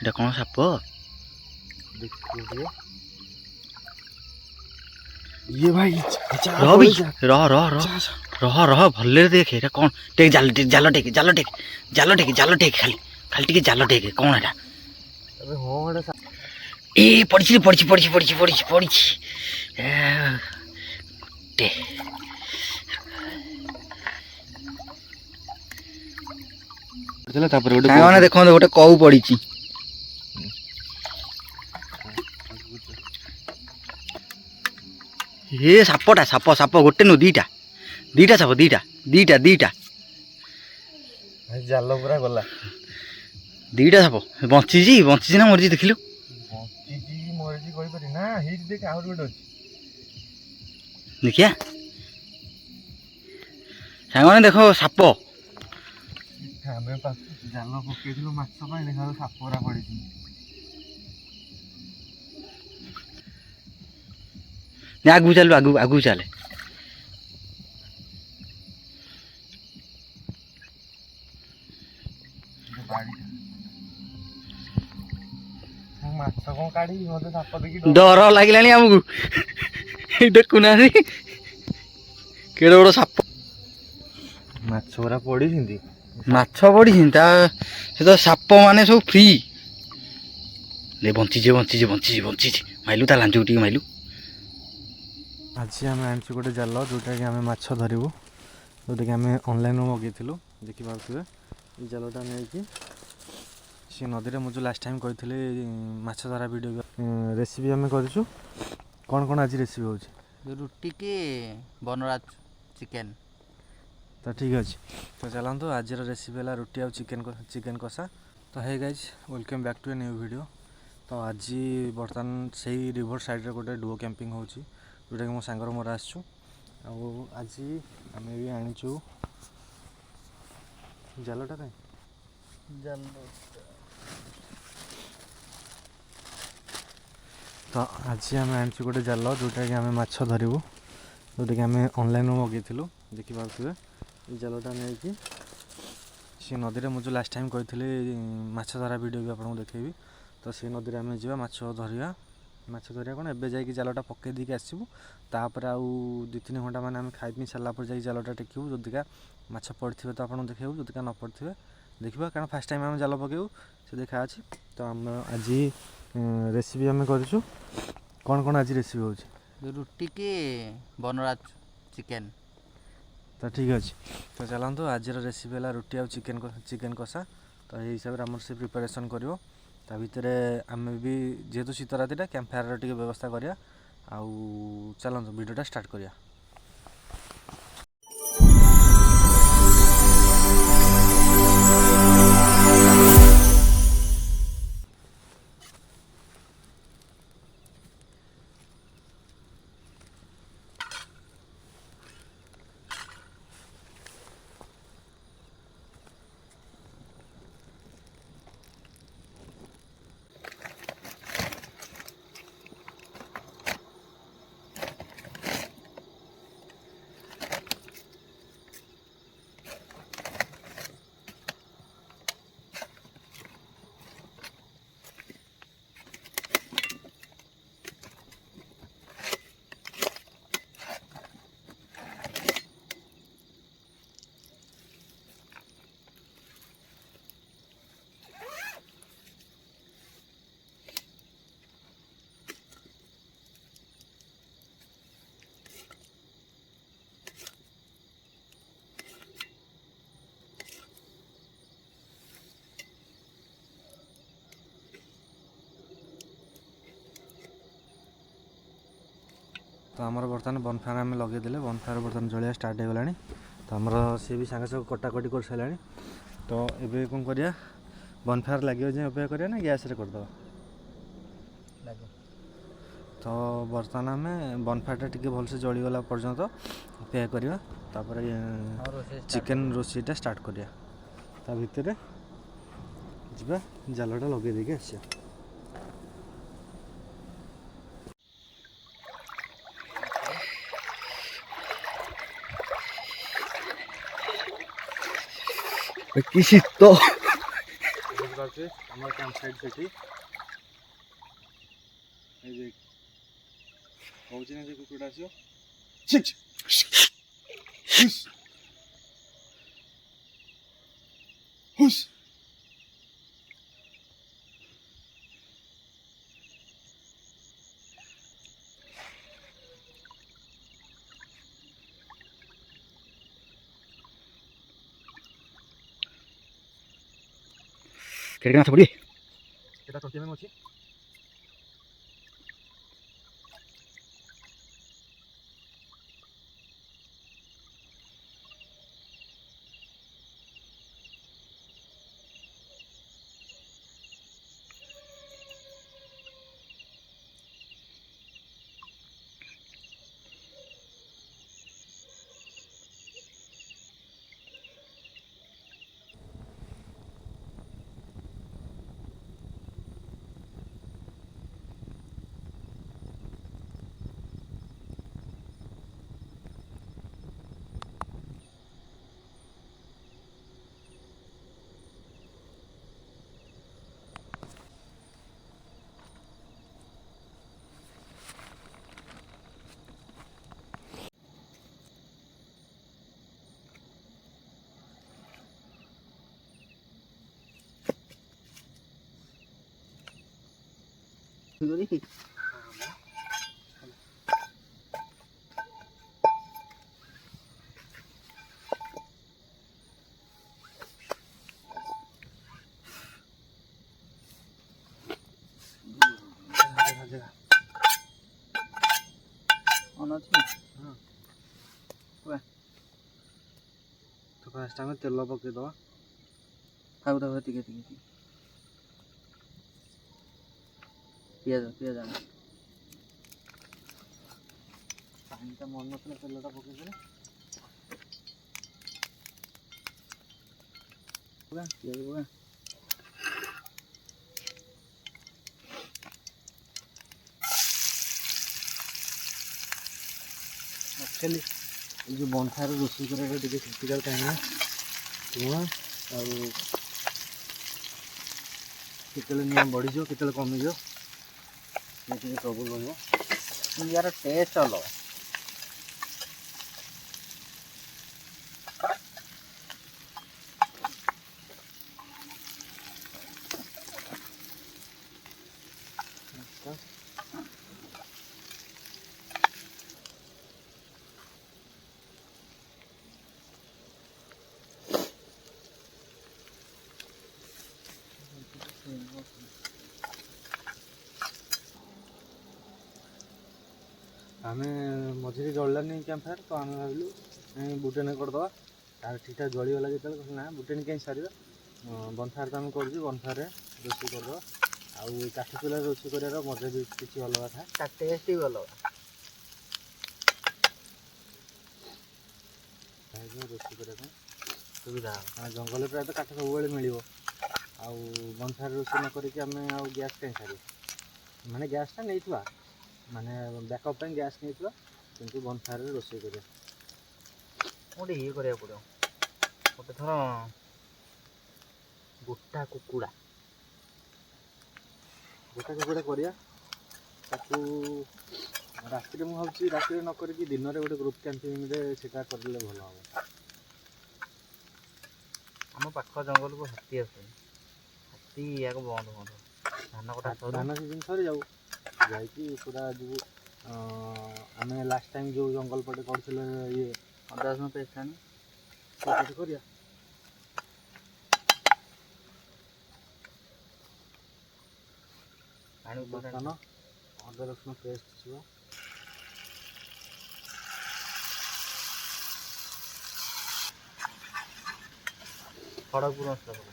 এটা কোন সাপ? ये भाई रह भी रह रह रह रह रह भले देखे এটা কোন টেক জাল জাল টেক জাল টেক জাল টেক জাল টেক খালি খালি টিকে জাল টেক কোন এটা? अबे हो एटा ए पड़छि पड़छि पड़छि पड़छि पड़छि पड़छि टे चला तापर गोटे साग माने देखो गोटे कऊ पड़छि। हे सापटा साप साप गोटे नु दीटा दीटा साप दीटा दीटा दीटा भाई जाल पूरा गला दीटा साप बंची ना मरजी देखिलु बंची मरजी कहि परि ना हिट देख आउर गोटे अछि देखिया साग माने देखो साप हमें पास जाल पकेइथिलु माछ पाई देखा साप पूरा पड़ी आगू चल आगू आगू चले डर लगे आमको देखुना केड़े बड़ साप माछ पूरा पड़ी माछ पड़ी से तो साप माने सब फ्री ले बंची बंची बंची बंची माइलु ता लांचू टी माइलु। आज आम आनी गोटे जाल जोटा कि आम माछ धरबू जोटा कि आम ऑनलाइन मगेलु देखिपे ये जालटा नहीं सी नदी में मुझे लास्ट टाइम कही माछ धरा वीडियो रेसिपी आम करूँ कौन कौन आज रेसिपी हो रुटी के बनराज चिकेन तो ठीक अच्छे तो चलतु आज रेसिपी है रुटी आ चिकेन कषा तो है guys welcome back to a new video. तो आज बर्तमान से रिवर साइड रे गोटे डुओ कैंपिंग होची जोटा कि मो सांगर मोर आसचु आज आम भी आनीचु जालटा कहीं जाल तो आज आम आनी गोटे जाल जोटा कि आम माछ धरबू जोटा कि आम ऑनलाइन मगेलु देखिपे ये जालटा नहीं सी नदी में मुझे लास्ट टाइम कही माछ धरा वीडियो भी आपको देखेबी तो सी नदी में आम जा माछ धरिया माछ धरिया कौन एवं जा जालटा पकई देकी आसबू तापर आउ 2-3 घंटा मैंने आम खाई पी सारा पर जा जालटा टेकबू जदिका माछ पड़े तो आपको देखेबू जदिका न पड़े देखा कारण फास्ट टाइम आम जाल पकेबू से देखा अच्छी तो आम आज रेसिपी आम करूँ कौन कौन आज रेसिपी हो रुटी के बनराज चिकेन तो ठीक अच्छे तो चलतु आज रेसिपी है रुटी आ चिकेन कषा तो ये हिसाब से आम से प्रिपेरेसन कर भितर आम भी जेहेतु शीत राति कैंप फायर टी व्यवस्था करा चलतु वीडियोटा स्टार्ट करिया। तो आमर बर्तमान बनफायर आम लगेदे बनफायर बर्तमान जलिया स्टार्ट हो गलानी तो आमर सी भी सांगे सब कटाकटी कर सारा तो ये कौन करिया बनफायर लगे जाए अपेक्षा करिया ना गैस रे करदे तो बर्तमान आम बनफायर टी भलसे जलीगला पर्यंत अपेक्षा करिया तापर चिकेन रोषेईटा स्टार्ट करिया ता भितर जा जालटा लगे देके आसिया कि शीत से हमारे कैंप साइड से कौन से कुकुड़ा आसो हुश କେଡ଼େ ମାଛ ପଡ଼ିବେ এটা তোর কেমন ଅଛି କ'ଣ ଅଛି तो फास्ट आम तेल पकईदे ଥାଉ ଥାଉ ଟିକେ ଟିକେ ପିଆଜ ପିଆଜ ପାଣିଟା ମନ ନଥିଲା ତେଲଟା ପକେଇଦେଲେ ପିଆଜ ପକା ଆକ୍ଚୁଆଲି ଏ ଯେଉଁ ବନ୍ଧାରେ ରୋଷେଇ କରିବା ଟିକେ କ୍ରିଟିକାଲ୍ କାହିଁକି ନା ଧୂଆଁ ଆଉ କେତେବେଳେ ନିଆଁ ବଢ଼ିଯିବ କେତେବେଳେ କମିଯିବ ସେ ଟିକେ ଟ୍ରବୁଲ୍ ରହିବ ୟାର ଟେଷ୍ଟ ଅଲଗା ଆମେ ମଝିରେ ଜଳିଲାନି କ୍ୟାମ୍ପ ଫାୟାର ତ ଆମେ ଭାବିଲୁ ବୁଟେନ କରିଦେବା ତାର ଠିକ୍ଠାକ୍ ଜଳିଗଲା ଯେତେବେଳେ ନା ବୁଟେନ କାହିଁ ସାରିବା ବନଫାୟାର ତ ଆମେ କରୁଛୁ ବନଫାୟାରରେ ରୋଷେଇ କରିଦେବା ଆଉ କାଠ ଚୁଲାରେ ରୋଷେଇ କରିବାର ମଜା ବି କିଛି ଅଲଗା ଥାଏ ତା ଟେଷ୍ଟ ବି ଅଲଗା ରୋଷେଇ କରିବା ପାଇଁ ସୁବିଧା ହେବ କାରଣ ଜଙ୍ଗଲରେ ପ୍ରାୟତଃ କାଠ ସବୁବେଳେ ମିଳିବ ଆଉ ବନଫାୟାର ରୋଷେଇ ନ କରିକି ଆମେ ଆଉ ଗ୍ୟାସ୍ କାହିଁ ସାରିବା ମାନେ ଗ୍ୟାସ୍ଟା ନେଇଥିବା ମାନେ ବ୍ୟାକଅପ୍ ପାଇଁ ଗ୍ୟାସ୍ ନେଇଥିବା କିନ୍ତୁ ବନଫାୟାରରେ ରୋଷେଇ କରିବା ଗୋଟେ ଇଏ କରିବାକୁ ପଡ଼ିବ ଗୋଟେ ଥର ଗୋଟା କୁକୁଡ଼ା କରିବା ତାକୁ ରାତିରେ ମୁଁ ଭାବୁଛି ରାତିରେ ନ କରିକି ଦିନରେ ଗୋଟେ ଗ୍ରୁପ୍ କ୍ୟାମ୍ପିଂରେ ସେଇଟା କରିଦେଲେ ଭଲ ହେବ ଆମ ପାଖ ଜଙ୍ଗଲକୁ ହାତୀ ଆସୁନି ହାତୀ ୟାକୁ ବନ୍ଦ ବନ୍ଦ ଧାନ କଟା ଧାନ ସିଜିନ୍ ସରିଯାଉ ଯାଇକି ପୁରା ଯିବୁ ଆମେ ଲାଷ୍ଟ ଟାଇମ୍ ଯେଉଁ ଜଙ୍ଗଲ ପଟେ କରୁଥିଲେ ଇଏ ଅଦା ରସୁଣ ପେଷ୍ଟ ଆଣି ସେଇପଟେ କରିବା ପାଣି ବର୍ତ୍ତମାନ ଅଦା ରସୁଣ ପେଷ୍ଟ ଥିବ ଖଡ଼ଗପୁର ମସଲା ପକା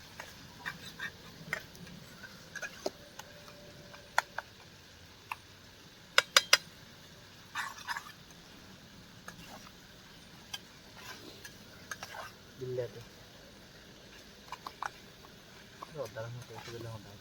ବିଲାତି ଅଦା ରସୁଣ ପେଷ୍ଟ ଦେଲେ ହନ୍ତା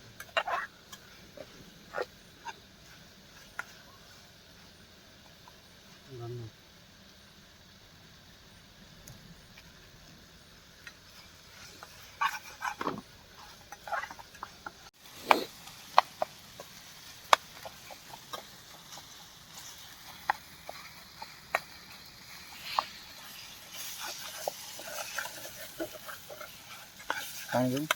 कहीं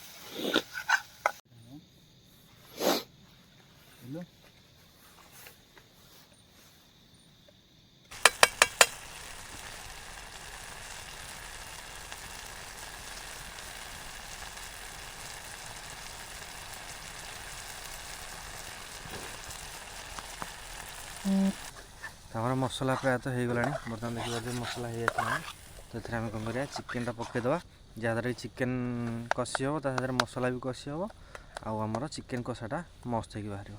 हमारा मसला प्रायतः हो गला बर्तमान देखिए मसला हो जाए तो ये आम कौन करा चिकेन पकईदे जहाँद्वारा कि चिकेन कषि हम तार मसला भी कषि हम आमर चिकेन कषाटा मस्त हो बाहर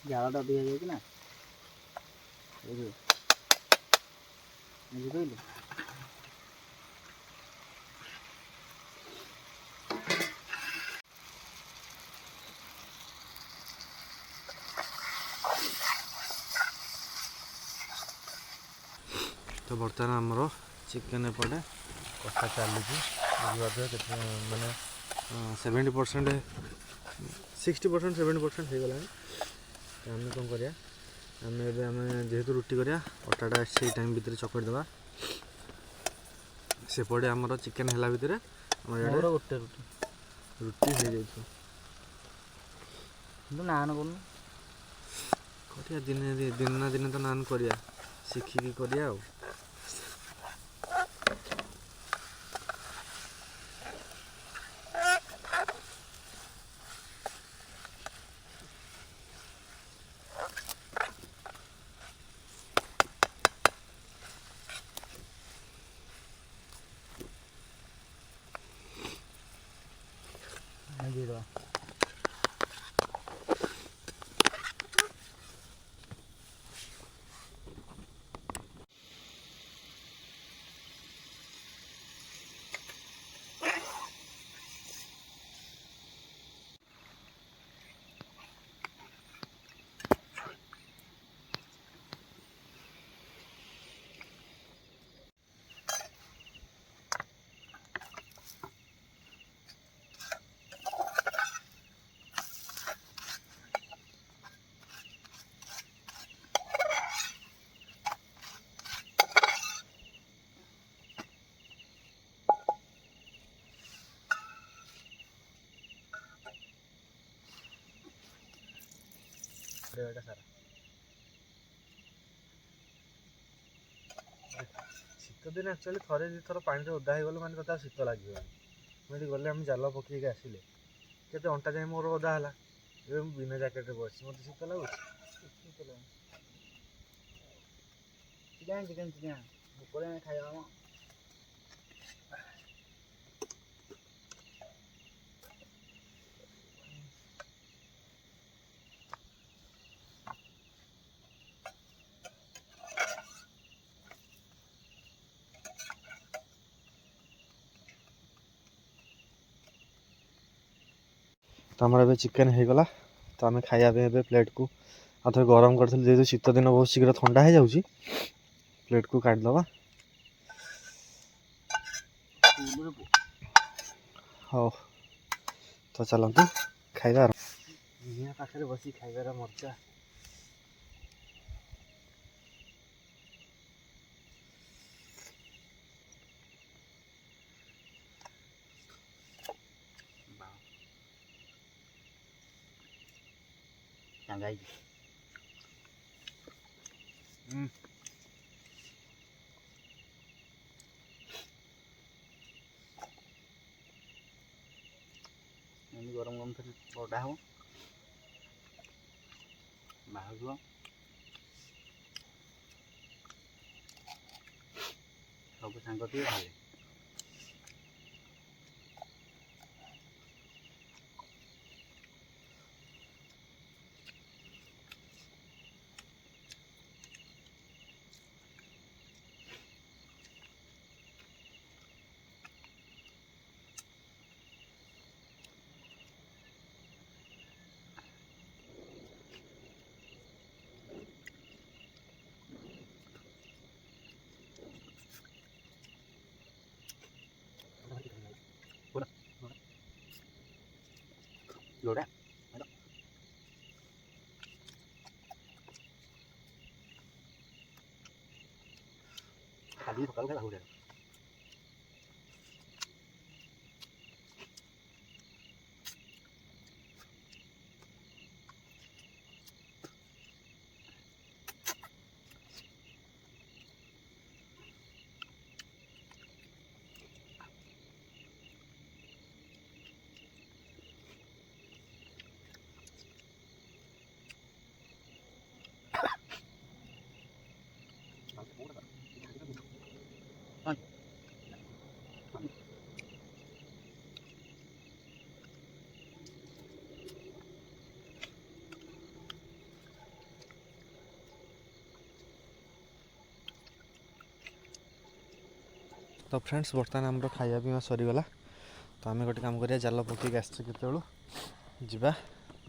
ଜାଳଟା ଅଧିକା ହେଇଯାଉଛି ନା ବୁଝିପାରିଲେ। तो बर्तमान आमर चिकेन एपटे कथा चली मैंने 70% 60% 70% हो गला तो आम कौन करा आम जेहेतु रुटी करा अटाटा से टाइम भितर चकड़ी देवा सेपटे आमर चिकेन है भितर गोटे रुटी हो जाए नान करूँ करिया दिन ना दिन तो नान करिया शिखिकी करिया सारा शीत दिन एक्चुअली थरे दी थर पानी ओदा हो गल माने कथा शीत लगे मुझे गले आम जाल पकईक आसिले केते अंटा जाए मोर ओदा है बिना जैकेट बस मत शीत लगुच चिकेन चिकेन भोक खाଇବା तो आमर ए चिकेन हो गला तो आम खाया प्लेट को आ थे गरम कर जेहतु शीत दिन बहुत शीघ्र ठंडा हो जाऊँगी प्लेट को काटदबा हाँ तो चलतु खाइबार निआ पाखे बस खाइबार मजा चंगा गरम गरम फिर बड़ा हो बाहर सब सांग थी भले जोड़ा खाली सकाल का हो जाएगा। तो फ्रेंड्स बर्तमान आम खाଇବା पिଇବା सरीगला तो आम गोटे काम करिया जाल पकईक आसचे केतु जा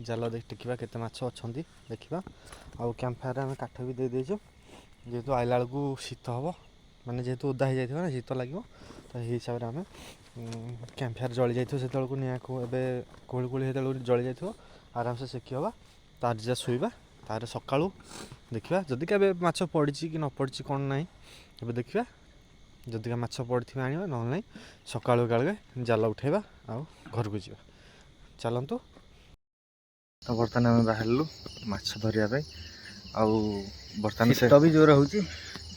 जाल टेकिबा केते माछ अछंती देखिबा आउ कैंप फायर आम काठ भी दे देछु जेहेतु आइला बेलू शीत हम माने जेहेतु ओदा हो जाइए ना शीत लगे तो यही हिसाब से आम कैंप फायर जली जाइए से निआ को ए कोड़ी जली जाइए आराम से सेकी हवा तार जा शुवा तार सका देखा जदि क्या माछ पड़ी कि न पड़ी कौन ना ए देखा जदि माछ पड़ी आने ना ना सका काले जाल उठेबा आउ घर को जा चलतु। तो बर्तमान आम बाहरलु माछ धरिया आउ बर्तमान से भी जोर हो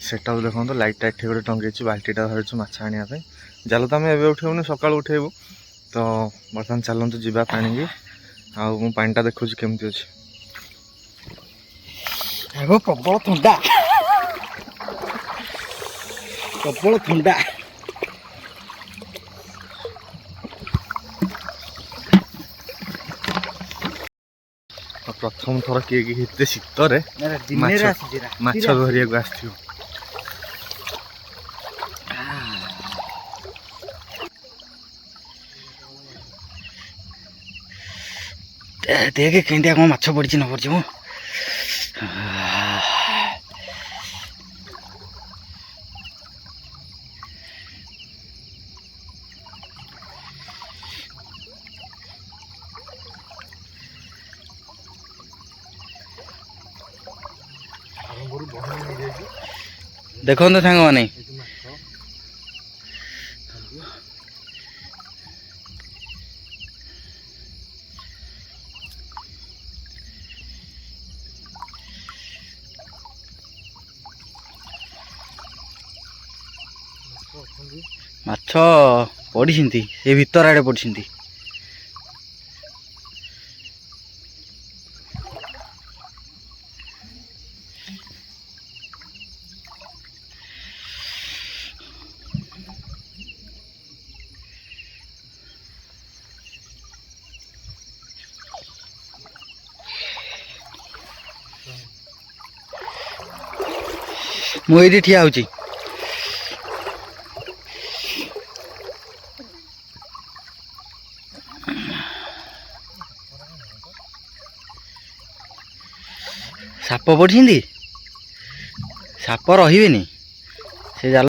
सेटा देखो तो लाइट टाइट गोटे टंगेचु बाल्टीटा धरचु माछ आने जाल तो आम एवं उठेबुनि सका उठेबू तो बर्तमान चलतु जा पानी की आउ पानीटा देखु केमती अच्छे प्रबल थंडा प्रबल थंडा प्रथम थर किए शीतर माछ धरिया आस देखे केंतिया कौन माछ पड़ी न पड़ी मु देखो तो सांग माने माछ पड़ी ए भीतर आड़े पड़ी मुझे ठिया होची साप पड़ी साप रही से जाल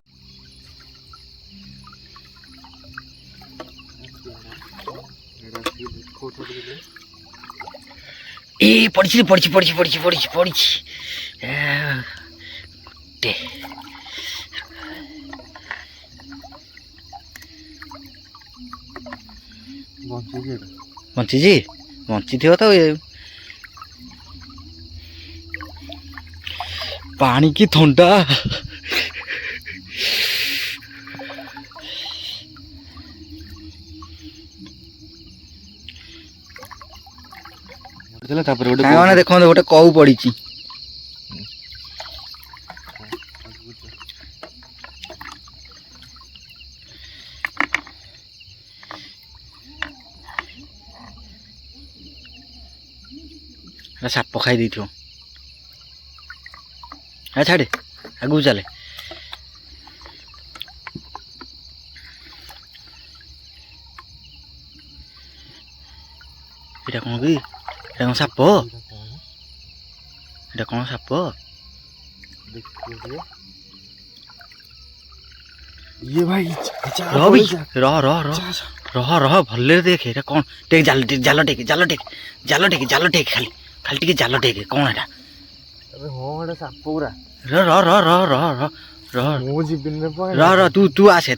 ए पड़ी पड़ी पड़ी पड़ी पड़ी पड़ी बंची बंची थी तो पानी की थंडा गोटे देखो गोटे कौ पड़ी साप खाई दी थो छाड़े आगू चले এটা কোন কি এটা কোন সাপ এটা কোন সাপ ये भाई रह रह रह ରହ ଭଲରେ ଦେଖେ ଏଇଟା କ'ଣ ଟେକ୍ ଜାଲ ଟେକ୍ ଖାଲି ଖାଲି ଟିକେ ଜାଲ ଟେକ୍ କ'ଣ ଏଇଟା ଏବେ ହଁ ଏଇଟା ସାପ ପୁରା ରହ ମୁଁ ଯିବିନି ରେ ପୁଅ ରହ ତୁ ଆସେ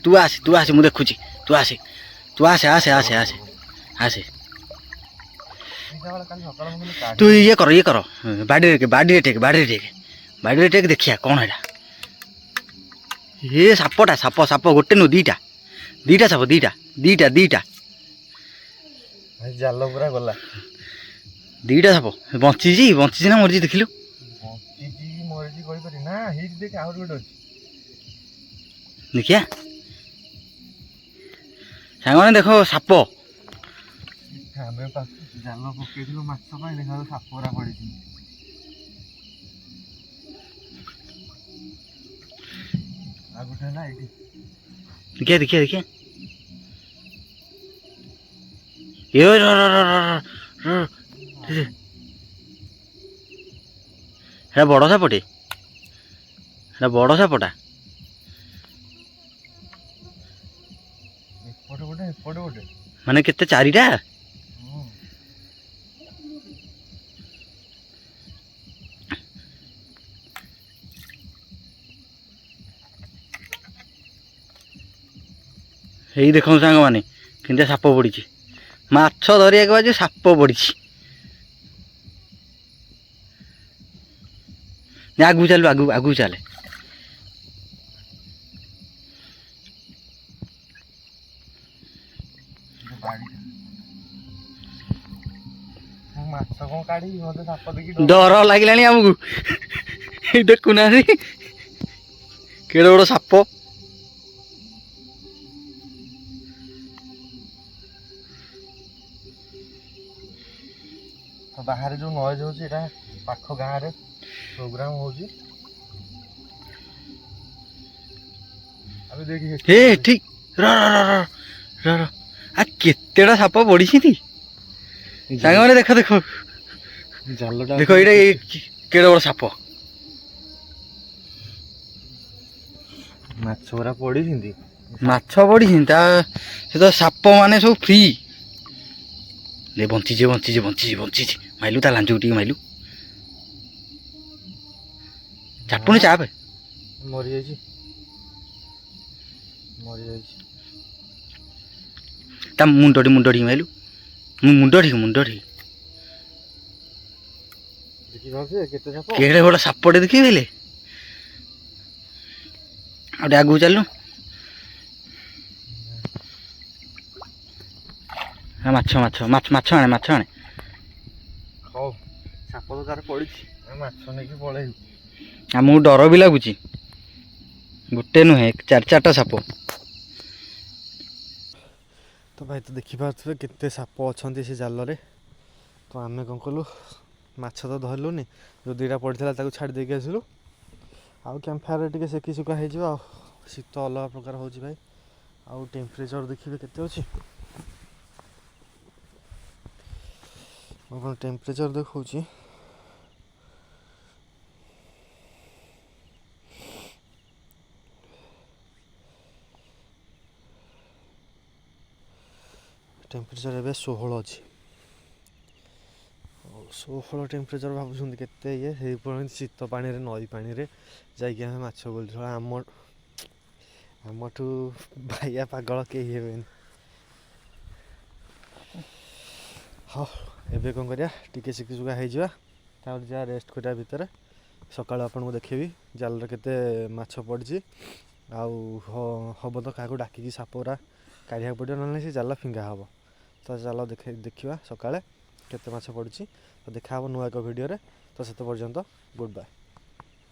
ମୁଁ ଦେଖୁଛି ତୁ ଆସେ ତୁ ଇଏ କର ବାଡ଼ିରେ ଟେକ୍ ଦେଖିଆ କ'ଣ ଏଇଟା ଏ ସାପ ଗୋଟେ ନୁ ଦିଟା ସାପ ଦିଟା ଜାଲ ପୁରା ଗଲା ଦିଟା ସାପ ବଞ୍ଚିଛି ନା ମରିଛି ଦେଖିଲୁ ବଞ୍ଚିଛି ମରିଛି କହିପାରି ନା ହେଇଛି ଦେଖ ଆହୁରି ଗୋଟେ ଅଛି ଦେଖିଆ ସାଙ୍ଗମାନେ ଦେଖ ସାପ ଆମେ ଜାଲ ପକେଇଥିଲୁ ମାଛ ପାଇଁ ଦେଖିଲା ସାପ ଗୁରା ପଡ଼ିଛି ଆଉ ଗୋଟେ ହେଲା ଏଇଠି ଦେଖିଆ এটা বড় সাপটে এটা বড় সাপটা ଏପଟେ ଗୋଟେ ମାନେ କେତେ ଚାରିଟା ଏଇ ଦେଖନ୍ତୁ ସାଙ୍ଗମାନେ କେମିତି ସାପ ପଡ଼ିଛି ମାଛ ଧରିବାକୁ ଆଜି ସାପ ପଡ଼ିଛି ଆଗକୁ ଚାଲ ଆଗକୁ ଚାଲେ ମାଛ କଣ କାଢିବି ମତେ ସାପ ଦେଖି ଡର ଲାଗିଲାଣି ଆମକୁ ଦେଖୁନାହାନ୍ତି କେଡ଼େ ବଡ଼ ସାପ ବାହାରେ ଯୋଉ ନଏଜ ହଉଛି ଏଟା ପାଖ ଗାଁରେ ପ୍ରୋଗ୍ରାମ ହଉଛି ଆମେ ଦେଖି ଏ ଠିକ କେତେଟା ସାପ ପଡ଼ିଛନ୍ତି ସାଙ୍ଗମାନେ ଦେଖ ଜାଲଟା ଦେଖ ଏଇଟା କେଡ଼େ ବଡ଼ ସାପ ମାଛ ଗୁରା ପଡ଼ିଛନ୍ତି ମାଛ ପଡ଼ିଛନ୍ତି ତା ସେ ତ ସାପ ମାନେ ସବୁ ଫ୍ରି ବଞ୍ଚିଛି ମାଇଲୁ ତା ଲାଞ୍ଜକୁ ଟିକେ ମାଇଲୁ ଚାପୁଣି ଚାପେ ମରିଯାଇଛି ତା ମୁଣ୍ଡ ଟିକେ ମାଇଲୁ ମୁଣ୍ଡ ଠିକ କେଡ଼େ ବଡ଼ ସାପଟେ ଦେଖିଲେ ଆଉ ଟିକେ ଆଗକୁ ଚାଲୁ ମାଛ ଆଣେ ହଉ ସାପ ତ ତାର ପଡ଼ିଛି ମାଛ ନେଇକି ପଳେଇବୁ ଆମକୁ ଡର ବି ଲାଗୁଛି ଗୋଟେ ନୁହେଁ ଚାରିଟା ସାପ ତ ଭାଇ ତ ଦେଖିପାରୁଥିବେ କେତେ ସାପ ଅଛନ୍ତି ସେ ଜାଲରେ ତ ଆମେ କ'ଣ କଲୁ ମାଛ ତ ଧରିଲୁନି ଯେଉଁ ଦୁଇଟା ପଡ଼ିଥିଲା ତାକୁ ଛାଡ଼ି ଦେଇକି ଆସିଲୁ ଆଉ କ୍ୟାମ୍ପ ଫାୟାରରେ ଟିକେ ସେକି ସୁକା ହେଇଯିବ ଆଉ ଶୀତ ଅଲଗା ପ୍ରକାର ହେଉଛି ଭାଇ ଆଉ ଟେମ୍ପରେଚର ଦେଖିବେ କେତେ ଅଛି ଆପଣ ଟେମ୍ପରେଚର ଦେଖାଉଛି ଟେମ୍ପରେଚର ଏବେ 16 ଅଛି 16 ଟେମ୍ପରେଚର ଭାବୁଛନ୍ତି କେତେ ଇଏ ସେଇପରି ଶୀତ ପାଣିରେ ନଈ ପାଣିରେ ଯାଇକି ଆମେ ମାଛ ବୋଲୁଛୁ ଆମଠୁ ବାଇଆ ପାଗଳ କେହି ହେବେନି ହଁ ଏବେ କ'ଣ କରିବା ଟିକେ ଶିଖିସୁକା ହେଇଯିବା ତାପରେ ଯାହା ରେଷ୍ଟ କରିବା ଭିତରେ ସକାଳୁ ଆପଣଙ୍କୁ ଦେଖେଇବି ଜାଲରେ କେତେ ମାଛ ପଡ଼ିଛି ଆଉ ହବ ତ କାହାକୁ ଡାକିକି ସାପରା କାଢ଼ିବାକୁ ପଡ଼ିବ ନହେଲେ ସେ ଜାଲ ଫିଙ୍ଗା ହେବ ତ ଜାଲ ଦେଖିବା ସକାଳେ କେତେ ମାଛ ପଡ଼ିଛି ତ ଦେଖା ହେବ ନୂଆ ଏକ ଭିଡ଼ିଓରେ ତ ସେତେ ପର୍ଯ୍ୟନ୍ତ ଗୁଡ୍ ବାଏ।